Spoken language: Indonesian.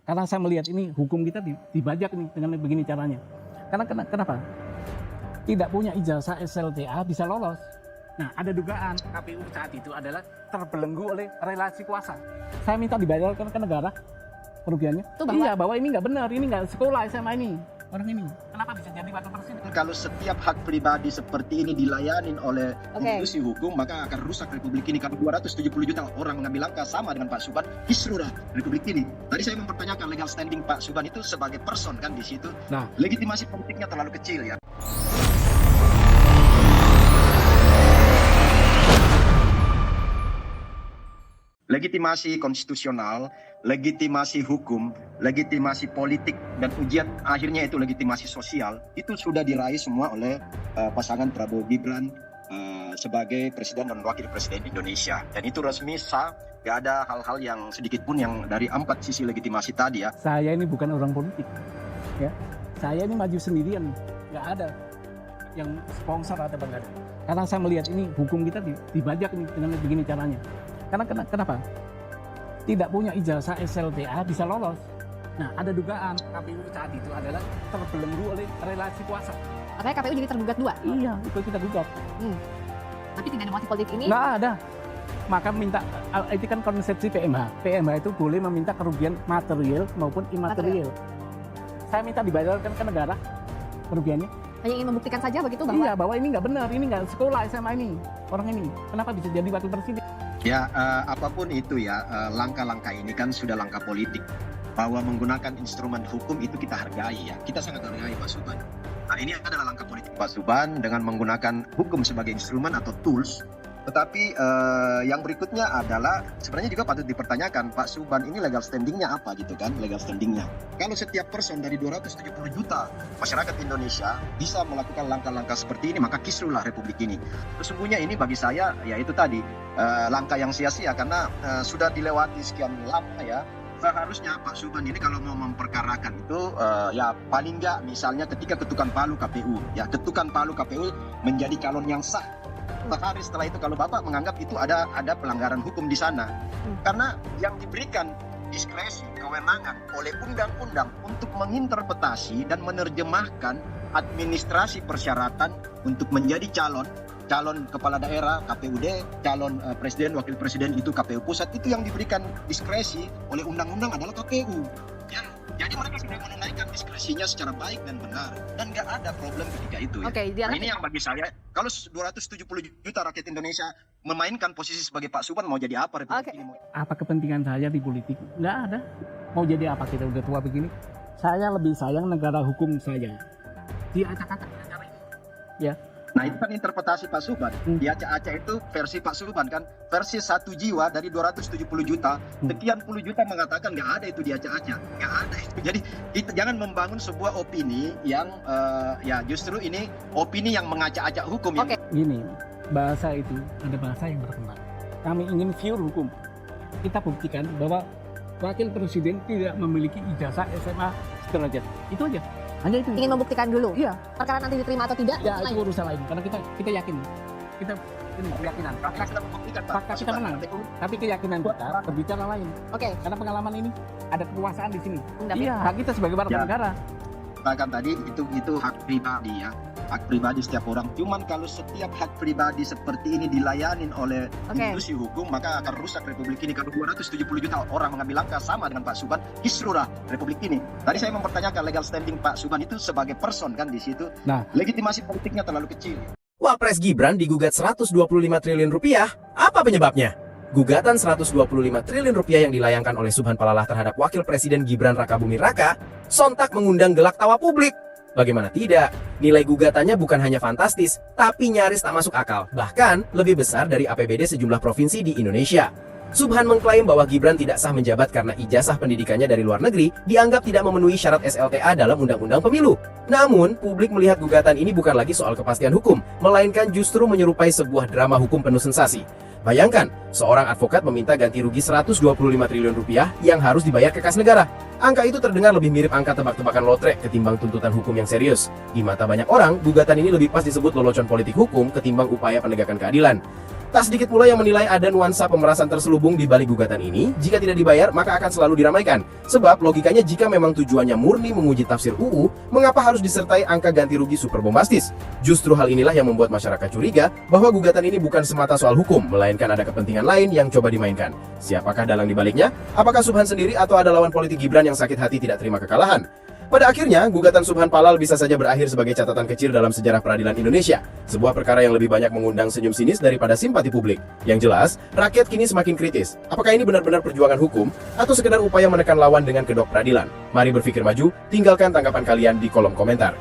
Karena saya melihat ini hukum kita dibajak nih dengan begini caranya. Karena kenapa? Tidak punya ijazah SLTA bisa lolos. Nah, ada dugaan KPU saat itu adalah terbelenggu oleh relasi kuasa. Saya minta dibayarkan ke negara kerugiannya. Iya, bahwa ini nggak benar, ini nggak sekolah SMA ini. Orang ini, kenapa bisa jadi wakil presiden? Kalau setiap hak pribadi seperti ini dilayanin oleh institusi hukum, maka akan rusak Republik ini. Kalau 270 juta orang mengambil langkah sama dengan Pak Subhan, kisruhlah Republik ini. Tadi saya mempertanyakan legal standing Pak Subhan itu sebagai person kan di situ. Nah, legitimasi politiknya terlalu kecil ya. Legitimasi konstitusional, legitimasi hukum, legitimasi politik, dan ujian akhirnya itu legitimasi sosial, itu sudah diraih semua oleh pasangan Prabowo Gibran sebagai presiden dan wakil presiden Indonesia. Dan itu resmi sah, gak ada hal-hal yang sedikit pun yang dari 4 sisi legitimasi tadi ya. Saya ini bukan orang politik, ya. Saya ini maju sendirian, gak ada yang sponsor atau nggak ada. Karena saya melihat ini hukum kita dibajak nih dengan begini caranya. Karena kenapa? Tidak punya ijazah SLTA bisa lolos. Nah, ada dugaan KPU saat itu adalah terbelenggu oleh relasi kuasa. Makanya KPU jadi tergugat 2? Iya, itu kita gugat. Tapi tidak ada motif politik ini? Nggak ada. Maka minta, itu kan konsepsi PMH. PMH itu boleh meminta kerugian material maupun imaterial. Saya minta dibayarkan ke negara kerugiannya. Hanya ingin membuktikan saja begitu bahwa? Iya, bahwa ini nggak benar, ini nggak sekolah SMA ini. Orang ini, kenapa bisa jadi wakil presiden? Ya, apapun itu ya, langkah-langkah ini kan sudah langkah politik. Bahwa menggunakan instrumen hukum itu kita hargai ya. Kita sangat hargai Pak Subhan. Nah, ini adalah langkah politik Pak Subhan dengan menggunakan hukum sebagai instrumen atau tools. Tetapi yang berikutnya adalah sebenarnya juga patut dipertanyakan, Pak Subhan ini legal standingnya apa gitu kan, legal standingnya. Kalau setiap person dari 270 juta masyarakat Indonesia bisa melakukan langkah-langkah seperti ini, maka kisruhlah Republik ini. Sesungguhnya ini bagi saya, ya itu tadi, langkah yang sia-sia karena sudah dilewati sekian lama ya. Seharusnya Pak Subhan ini kalau mau memperkarakan itu ya paling nggak misalnya ketika ketukan palu KPU, ya ketukan palu KPU menjadi calon yang sah. Hari setelah itu kalau Bapak menganggap itu ada pelanggaran hukum di sana, karena yang diberikan diskresi kewenangan oleh undang-undang untuk menginterpretasi dan menerjemahkan administrasi persyaratan untuk menjadi calon kepala daerah KPUD, calon presiden wakil presiden itu KPU pusat, itu yang diberikan diskresi oleh undang-undang adalah KPU. Jadi mereka sudah menunaikan diskresinya secara baik dan benar, dan nggak ada problem ketika itu ya. Nah, ini yang bagi saya, kalau 270 juta rakyat Indonesia memainkan posisi sebagai Pak Subhan, mau jadi apa Republik ini? Apa kepentingan saya di politik? Nggak ada. Mau jadi apa kita udah tua begini? Saya lebih sayang negara hukum saya. Diacak-acak cara ini. Ya. Nah, itu kan interpretasi Pak Subhan. Diacak-acak itu versi Pak Subhan kan, versi 1 jiwa dari 270 juta, sekian puluh juta mengatakan nggak ada itu diacak-acak, nggak ada itu. Jadi kita jangan membangun sebuah opini yang ya justru ini opini yang mengacak-acak hukum. Oke. Gini, bahasa itu ada bahasa yang berkembang. Kami ingin pure hukum. Kita buktikan bahwa wakil presiden tidak memiliki ijazah SMA sederajat. Itu aja. Hanya itu. Ingin membuktikan dulu? Iya. Perkara nanti diterima atau tidak? Ya, itu urusan lain. Karena kita yakin. Kita ini keyakinan. Fakta kita menang. Tapi keyakinan kita berbicara lain. Oke. Karena pengalaman ini ada kekuasaan di sini. Iya. Hak kita sebagai warga negara. Bahkan tadi itu hak pribadi ya, hak pribadi setiap orang. Cuman kalau setiap hak pribadi seperti ini dilayanin oleh institusi hukum, maka akan rusak Republik ini. Kalau 270 juta orang mengambil langkah sama dengan Pak Subhan, kisruhlah Republik ini. Tadi saya mempertanyakan legal standing Pak Subhan itu sebagai person kan di situ. Nah, legitimasi politiknya terlalu kecil. Wapres Gibran digugat 125 triliun rupiah. Apa penyebabnya? Gugatan 125 triliun rupiah yang dilayangkan oleh Subhan Palalah terhadap Wakil Presiden Gibran Rakabuming Raka sontak mengundang gelak tawa publik. Bagaimana tidak, nilai gugatannya bukan hanya fantastis, tapi nyaris tak masuk akal, bahkan lebih besar dari APBD sejumlah provinsi di Indonesia. Subhan mengklaim bahwa Gibran tidak sah menjabat karena ijazah pendidikannya dari luar negeri dianggap tidak memenuhi syarat SLTA dalam Undang-Undang Pemilu. Namun, publik melihat gugatan ini bukan lagi soal kepastian hukum, melainkan justru menyerupai sebuah drama hukum penuh sensasi. Bayangkan, seorang advokat meminta ganti rugi 125 triliun rupiah yang harus dibayar ke kas negara. Angka itu terdengar lebih mirip angka tebak-tebakan lotre ketimbang tuntutan hukum yang serius. Di mata banyak orang, gugatan ini lebih pas disebut lelucon politik hukum ketimbang upaya penegakan keadilan. Tak sedikit pula yang menilai ada nuansa pemerasan terselubung di balik gugatan ini. Jika tidak dibayar, maka akan selalu diramaikan. Sebab logikanya jika memang tujuannya murni menguji tafsir UU, mengapa harus disertai angka ganti rugi super bombastis? Justru hal inilah yang membuat masyarakat curiga bahwa gugatan ini bukan semata soal hukum, melainkan ada kepentingan lain yang coba dimainkan. Siapakah dalang dibaliknya? Apakah Subhan sendiri atau ada lawan politik Gibran yang sakit hati tidak terima kekalahan? Pada akhirnya, gugatan Subhan Palal bisa saja berakhir sebagai catatan kecil dalam sejarah peradilan Indonesia. Sebuah perkara yang lebih banyak mengundang senyum sinis daripada simpati publik. Yang jelas, rakyat kini semakin kritis. Apakah ini benar-benar perjuangan hukum atau sekedar upaya menekan lawan dengan kedok peradilan? Mari berpikir maju, tinggalkan tanggapan kalian di kolom komentar.